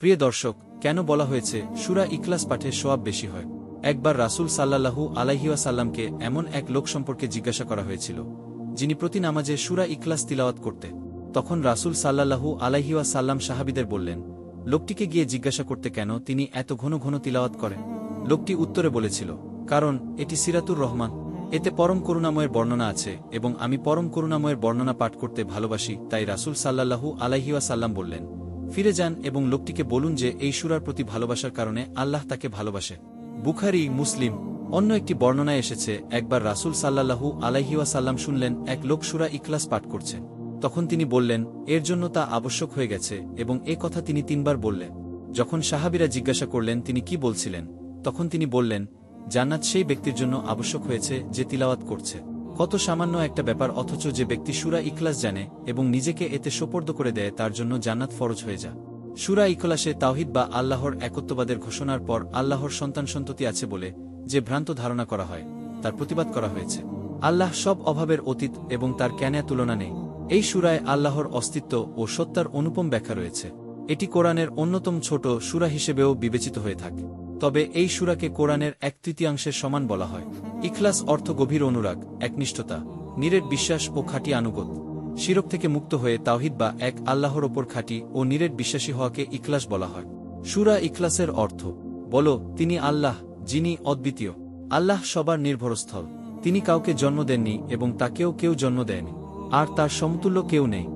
প্রিয় দর্শক, কেন বলা হয়েছে সূরা ইখলাস পাঠে সওয়াব বেশি হয়? একবার রাসূল সাল্লাল্লাহু আলাইহি ওয়াসাল্লামকে এমন এক লোক সম্পর্কে জিজ্ঞাসা করা হয়েছিল, যিনি প্রতি নামাজে সূরা ইখলাস তিলাওয়াত করতে। তখন রাসূল সাল্লাল্লাহু আলাইহি ওয়াসাল্লাম সাহাবীদের বললেন, লোকটিকে গিয়ে জিজ্ঞাসা করতে কেন তিনি এত ঘন ঘন তিলাওয়াত করেন। লোকটি উত্তরে বলেছিল, কারণ এটি সিরাতুর রহমান, এতে পরম করুণাময়ের বর্ণনা আছে এবং আমি পরম করুণাময়ের বর্ণনা পাঠ করতে ভালোবাসি। তাই রাসূল সাল্লাল্লাহু আলাইহি ওয়াসাল্লাম বললেন, ফিরে যান এবং লোকটিকে বলুন যে এই সূরার প্রতি ভালোবাসার কারণে আল্লাহ তাকে ভালোবাসে। বুখারী, মুসলিম। অন্য একটি বর্ণনায় এসেছে, একবার রাসূল সাল্লাল্লাহু আলাইহি ওয়াসাল্লাম শুনলেন এক লোক সূরা ইখলাস পাঠ করছে। তখন তিনি বললেন, এর জন্য তা আবশ্যক হয়ে গেছে, এবং এ কথা তিনি 3 বার বললেন। যখন সাহাবীরা জিজ্ঞাসা করলেন তিনি কি বলছিলেন, তখন তিনি বললেন, জান্নাত সেই ব্যক্তির জন্য আবশ্যক হয়েছে যে তিলাওয়াত করছে। কত সামান্য একটা ব্যাপার, অথচ যে ব্যক্তি সূরা ইখলাস জানে এবং নিজেকে এতে সোপর্দ করে দেয় তার জন্য জান্নাত ফরজ হয়ে যায়। সূরা ইখলাসে তাওহীদ বা আল্লাহর একত্ববাদের ঘোষণার পর আল্লাহর সন্তান-সন্ততি আছে বলে যে ভ্রান্ত ধারণা করা হয় তার প্রতিবাদ করা হয়েছে। আল্লাহ সব অভাবের অতীত এবং তার জ্ঞানে তুলনা নেই। এই সূরায় আল্লাহর অস্তিত্ব ও সত্তার অনুপম ব্যাখ্যা রয়েছে। এটি কোরআনের অন্যতম ছোট সূরা হিসেবেও বিবেচিত হয়ে থাকে। তবে এই সূরাকে কোরআনের 1/3 সমান বলা হয়। ইখলাস অর্থ গভীর অনুরাগ, একনিষ্ঠতা, নিরেট বিশ্বাস ও খাঁটি আনুগত। শিরক থেকে মুক্ত হয়ে তাওহীদ বা এক আল্লাহর ওপর খাঁটি ও নিরেট বিশ্বাসী হওয়াকে ইখলাস বলা হয়। সূরা ইখলাসের অর্থ, বলো, তিনি আল্লাহ, যিনি অদ্বিতীয়। আল্লাহ সবার নির্ভরস্থল। তিনি কাউকে জন্ম দেননি এবং তাকেও কেউ জন্ম দেয়নি, আর তার সমতুল্য কেউ নেই।